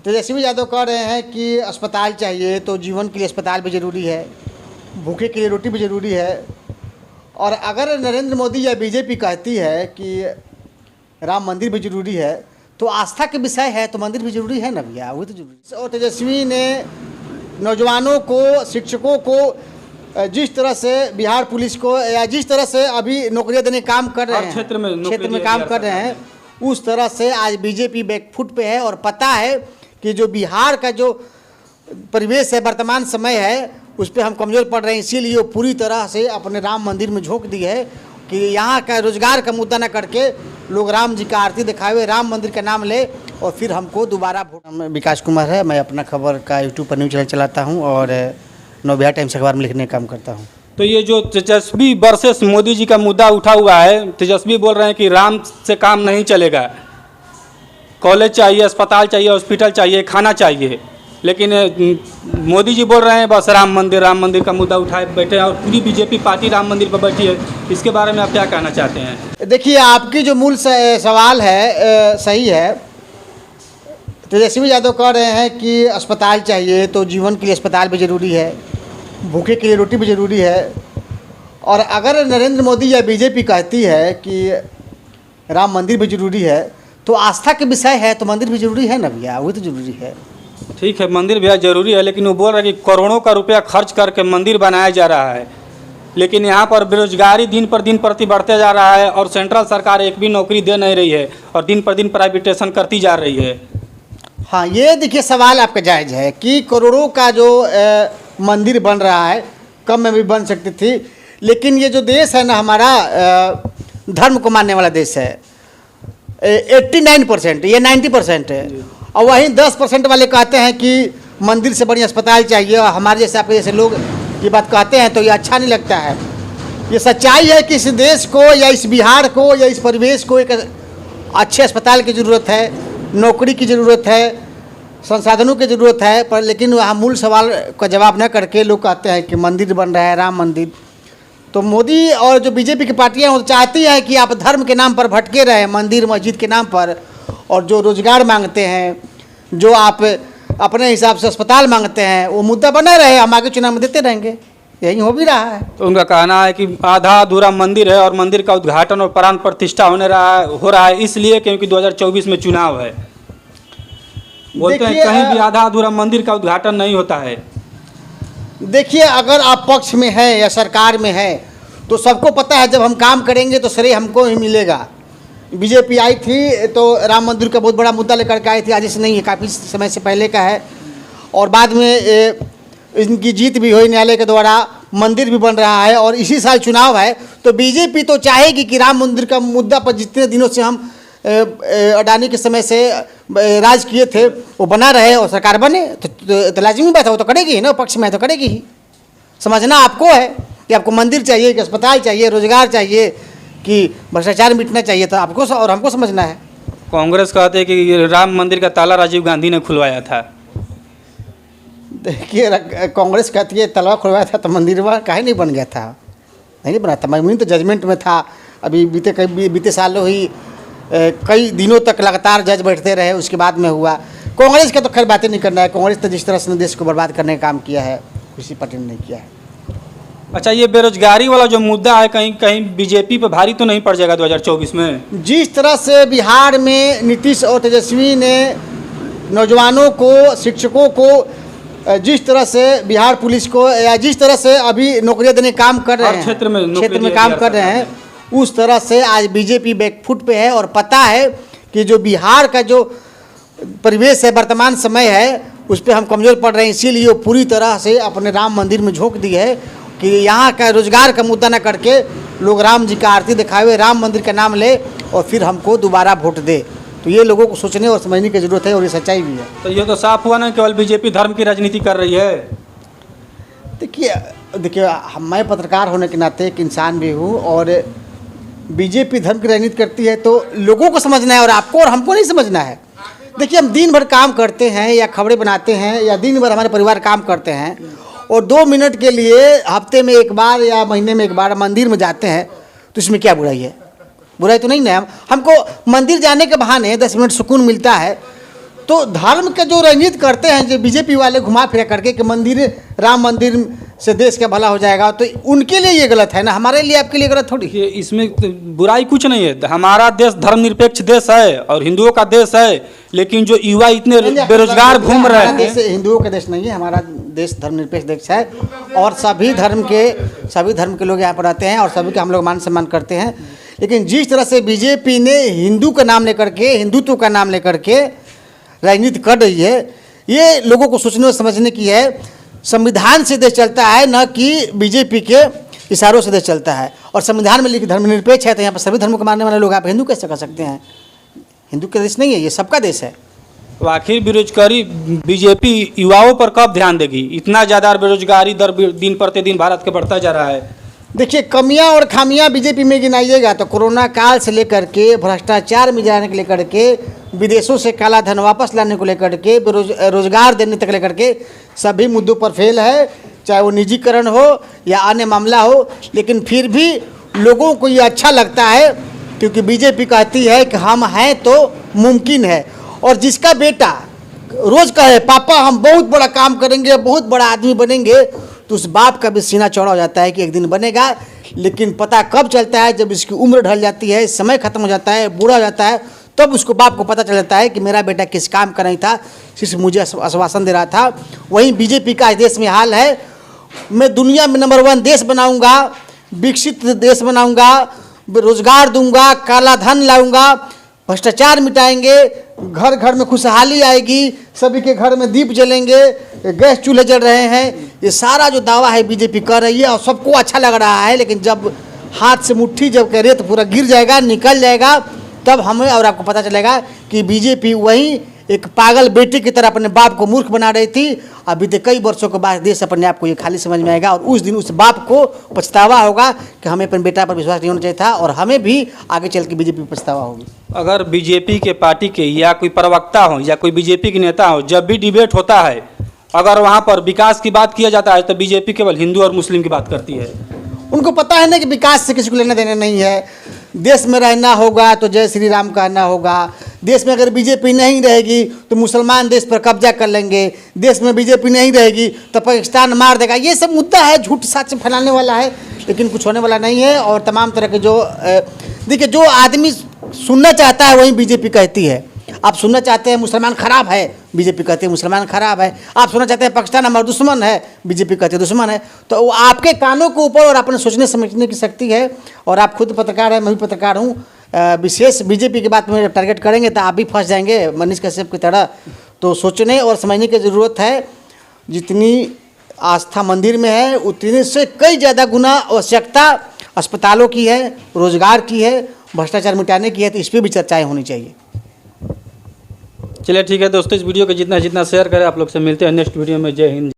तेजस्वी यादव कह रहे हैं कि अस्पताल चाहिए तो जीवन के लिए अस्पताल भी ज़रूरी है, भूखे के लिए रोटी भी ज़रूरी है। और अगर नरेंद्र मोदी या बीजेपी कहती है कि राम मंदिर भी ज़रूरी है तो आस्था के विषय है तो मंदिर भी ज़रूरी है ना भैया, वो तो ज़रूरी। और तेजस्वी ने नौजवानों को, शिक्षकों को जिस तरह से बिहार पुलिस को या जिस तरह से अभी नौकरियां देने काम कर रहे हैं, क्षेत्र में काम कर रहे हैं, उस तरह से आज बीजेपी बैकफुट पे है। और पता है कि जो बिहार का जो परिवेश है, वर्तमान समय है, उस पर हम कमज़ोर पड़ रहे हैं। इसीलिए वो पूरी तरह से अपने राम मंदिर में झोंक दी है कि यहाँ का रोजगार का मुद्दा न करके लोग राम जी का आरती दिखावे, राम मंदिर का नाम ले और फिर हमको दोबारा वोट। विकास कुमार है, मैं अपना खबर का यूट्यूब पर न्यूज़ चैनल चलाता हूँ और नवबिहार टाइम्स अखबार में लिखने का काम करता हूँ। तो ये जो तेजस्वी वर्सेस मोदी जी का मुद्दा उठा हुआ है, तेजस्वी बोल रहे हैं कि राम से काम नहीं चलेगा, कॉलेज चाहिए, अस्पताल चाहिए, हॉस्पिटल चाहिए, खाना चाहिए, लेकिन मोदी जी बोल रहे हैं बस राम मंदिर का मुद्दा उठाए बैठे हैं और पूरी बीजेपी पार्टी राम मंदिर पर बैठी है। इसके बारे में आप क्या कहना चाहते हैं? देखिए, आपकी जो मूल सवाल है सही है। तेजस्वी यादव कह रहे हैं कि अस्पताल चाहिए तो जीवन के लिए अस्पताल भी ज़रूरी है, भूखे के लिए रोटी भी ज़रूरी है। और अगर नरेंद्र मोदी या बीजेपी कहती है कि राम मंदिर भी ज़रूरी है तो आस्था के विषय है तो मंदिर भी ज़रूरी है ना भैया, वो तो ज़रूरी है। ठीक है, मंदिर भैया ज़रूरी है, लेकिन वो बोल रहे हैं कि करोड़ों का रुपया खर्च करके मंदिर बनाया जा रहा है, लेकिन यहाँ पर बेरोजगारी दिन पर दिन प्रति बढ़ते जा रहा है और सेंट्रल सरकार एक भी नौकरी दे नहीं रही है और दिन पर दिन प्राइवेटेशन करती जा रही है। हाँ, ये देखिए सवाल आपका जायज़ है कि करोड़ों का जो मंदिर बन रहा है, कम में भी बन सकती थी, लेकिन ये जो देश है ना हमारा, धर्म को मानने वाला देश है। 89%, ये 90% है। और वहीं 10% वाले कहते हैं कि मंदिर से बड़ी अस्पताल चाहिए। और हमारे जैसे आपके जैसे लोग ये बात कहते हैं तो ये अच्छा नहीं लगता है। ये सच्चाई है कि इस देश को या इस बिहार को या इस परिवेश को एक अच्छे अस्पताल की ज़रूरत है, नौकरी की ज़रूरत है, संसाधनों की ज़रूरत है। पर लेकिन वहाँ मूल सवाल का जवाब न करके लोग कहते हैं कि मंदिर बन रहा है, राम मंदिर। तो मोदी और जो बीजेपी की पार्टियाँ वो चाहती है कि आप धर्म के नाम पर भटके रहे, मंदिर मस्जिद के नाम पर, और जो रोज़गार मांगते हैं, जो आप अपने हिसाब से अस्पताल मांगते हैं, वो मुद्दा बना रहे, हम आगे चुनाव में देते रहेंगे। यही हो भी रहा है। तो उनका कहना है कि आधा अधूरा मंदिर है और मंदिर का उद्घाटन और प्राण प्रतिष्ठा हो रहा है इसलिए क्योंकि 2024 में चुनाव है। बोलते हैं कहीं भी आधा अधूरा मंदिर का उद्घाटन नहीं होता है। देखिए, अगर आप पक्ष में हैं या सरकार में हैं तो सबको पता है जब हम काम करेंगे तो श्रेय हमको ही मिलेगा। बीजेपी आई थी तो राम मंदिर का बहुत बड़ा मुद्दा लेकर के आई थी, आज से नहीं है, काफ़ी समय से पहले का है। और बाद में इनकी जीत भी हुई न्यायालय के द्वारा, मंदिर भी बन रहा है और इसी साल चुनाव है। तो बीजेपी तो चाहेगी कि राम मंदिर का मुद्दा पर जितने दिनों से हम अडानी के समय से राज किए थे वो बना रहे और सरकार बने तो लाजिमी बात है, वो तो करेगी ही ना, पक्ष में है तो करेगी ही। समझना आपको है कि आपको मंदिर चाहिए, कि अस्पताल चाहिए, रोजगार चाहिए, कि भ्रष्टाचार मिटना चाहिए, तो आपको और हमको समझना है। कांग्रेस कहते हैं कि राम मंदिर का ताला राजीव गांधी ने खुलवाया था। देखिए, कांग्रेस कहती है ताला खुलवाया था तो मंदिर वहाँ काहे नहीं बन गया था, नहीं बना था। मैं तो जजमेंट में था, अभी बीते सालों ही कई दिनों तक लगातार जज बैठते रहे, उसके बाद में हुआ। कांग्रेस का तो खैर बातें नहीं करना है। कांग्रेस तो जिस तरह से देश को बर्बाद करने का काम किया है, किसी पार्टी ने नहीं किया है। अच्छा, ये बेरोजगारी वाला जो मुद्दा है कहीं कहीं बीजेपी पे भारी तो नहीं पड़ जाएगा 2024 में? जिस तरह से बिहार में नीतीश और तेजस्वी ने नौजवानों को, शिक्षकों को जिस तरह से बिहार पुलिस को या जिस तरह से अभी नौकरियां देने काम कर रहे हैं, क्षेत्र में काम कर रहे हैं, उस तरह से आज बीजेपी बैकफुट पे है। और पता है कि जो बिहार का जो परिवेश है, वर्तमान समय है, उस पर हम कमज़ोर पड़ रहे हैं। इसीलिए वो पूरी तरह से अपने राम मंदिर में झोंक दी है कि यहाँ का रोजगार का मुद्दा न करके लोग राम जी का आरती दिखावे, राम मंदिर का नाम ले और फिर हमको दोबारा वोट दे। तो ये लोगों को सोचने और समझने की ज़रूरत है और ये सच्चाई भी है। तो ये तो साफ हुआ ना, केवल बीजेपी धर्म की राजनीति कर रही है। देखिए, मैं पत्रकार होने के नाते एक इंसान भी हूँ और बीजेपी धर्म की राजनीति करती है तो लोगों को समझना है और आपको और हमको नहीं समझना है। देखिए, हम दिन भर काम करते हैं या खबरें बनाते हैं या दिन भर हमारे परिवार काम करते हैं और 2 मिनट के लिए हफ्ते में एक बार या महीने में एक बार मंदिर में जाते हैं तो इसमें क्या बुराई है? बुराई तो नहीं ना। हमको मंदिर जाने के बहाने 10 मिनट सुकून मिलता है तो धर्म के जो रंजित करते हैं जो बीजेपी वाले घुमा फिरा करके कि मंदिर, राम मंदिर से देश का भला हो जाएगा, तो उनके लिए ये गलत है ना, हमारे लिए आपके लिए गलत थोड़ी। ये इसमें तो बुराई कुछ नहीं है। हमारा देश धर्मनिरपेक्ष देश है और हिंदुओं का देश है, लेकिन जो युवा इतने बेरोजगार घूम रहे हैं। देश हिंदुओं का देश नहीं है, हमारा देश धर्मनिरपेक्ष देश है और सभी धर्म के लोग यहाँ पर रहते हैं और सभी का हम लोग मान सम्मान करते हैं। लेकिन जिस तरह से बीजेपी ने हिंदू का नाम लेकर के, हिंदुत्व का नाम लेकर के राजनीति कर रही है, ये लोगों को सोचने और समझने की है। संविधान से देश चलता है, न कि बीजेपी के इशारों से देश चलता है। और संविधान में लिखित धर्मनिरपेक्ष है, तो यहाँ पर सभी धर्मों को मानने वाले लोग आप हिंदू कैसे कर सकते हैं? हिंदू का देश नहीं है, ये सबका देश है। तो आखिर बेरोजगारी बीजेपी युवाओं पर कब ध्यान देगी? इतना ज़्यादा बेरोजगारी दर दिन प्रतिदिन भारत के बढ़ता जा रहा है। देखिए, कमियां और खामियां बीजेपी में गिनाइएगा तो कोरोना काल से लेकर के भ्रष्टाचार में जाने को लेकर के, विदेशों से काला धन वापस लाने को लेकर के, रोजगार देने तक लेकर के सभी मुद्दों पर फेल है, चाहे वो निजीकरण हो या अन्य मामला हो। लेकिन फिर भी लोगों को ये अच्छा लगता है क्योंकि बीजेपी कहती है कि हम हैं तो मुमकिन है। और जिसका बेटा रोज कहे पापा हम बहुत बड़ा काम करेंगे, बहुत बड़ा आदमी बनेंगे, तो उस बाप का भी सीना चौड़ा हो जाता है कि एक दिन बनेगा। लेकिन पता कब चलता है? जब इसकी उम्र ढल जाती है, समय खत्म हो जाता है, बूढ़ा हो जाता है, तब उसको बाप को पता चल जाता है कि मेरा बेटा किस काम का नहीं था, सिर्फ मुझे आश्वासन दे रहा था। वहीं बीजेपी का इस देश में हाल है, मैं दुनिया में नंबर 1 देश बनाऊंगा, विकसित देश बनाऊंगा, रोजगार दूंगा, काला धन लाऊंगा, भ्रष्टाचार मिटाएंगे, घर घर में खुशहाली आएगी, सभी के घर में दीप जलेंगे, गैस चूल्हे जल रहे हैं। ये सारा जो दावा है बीजेपी कर रही है और सबको अच्छा लग रहा है। लेकिन जब हाथ से मुट्ठी जब कह रेत पूरा गिर जाएगा, निकल जाएगा, तब हमें और आपको पता चलेगा कि बीजेपी वही एक पागल बेटी की तरह अपने बाप को मूर्ख बना रही थी। अब बीते कई वर्षों के बाद देश अपने आप को ये खाली समझ में आएगा और उस दिन उस बाप को पछतावा होगा कि हमें अपने बेटा पर विश्वास नहीं होना चाहिए था, और हमें भी आगे चल के बीजेपी पर पछतावा होगी। अगर बीजेपी के पार्टी के या कोई प्रवक्ता हो या कोई बीजेपी के नेता हो, जब भी डिबेट होता है, अगर वहाँ पर विकास की बात किया जाता है तो बीजेपी केवल हिंदू और मुस्लिम की बात करती है। उनको पता है ना कि विकास से किसी को लेना देना नहीं है। देश में रहना होगा तो जय श्री राम कहना होगा। देश में अगर बीजेपी नहीं रहेगी तो मुसलमान देश पर कब्जा कर लेंगे। देश में बीजेपी नहीं रहेगी तो पाकिस्तान मार देगा। ये सब मुद्दा है, झूठ सच फैलाने वाला है, लेकिन कुछ होने वाला नहीं है। और तमाम तरह के जो देखिए, जो आदमी सुनना चाहता है वही बीजेपी कहती है। आप सुनना चाहते हैं मुसलमान खराब है, बीजेपी कहती है मुसलमान खराब है। आप सुनना चाहते हैं पाकिस्तान हमारा दुश्मन है, बीजेपी कहती है दुश्मन है। तो वो आपके कानों के ऊपर और अपने सोचने समझने की शक्ति है। और आप खुद पत्रकार हैं, मैं भी पत्रकार हूँ। विशेष बीजेपी की बात में टारगेट करेंगे तो आप भी फंस जाएंगे मनीष कश्यप की तरह। तो सोचने और समझने की ज़रूरत है। जितनी आस्था मंदिर में है उतने से कई ज़्यादा गुना आवश्यकता अस्पतालों की है, रोजगार की है, भ्रष्टाचार मिटाने की है। तो इस पर भी चर्चाएँ होनी चाहिए। चलिए ठीक है दोस्तों, इस वीडियो को जितना जितना शेयर करें। आप लोग से मिलते हैं नेक्स्ट वीडियो में। जय हिंद।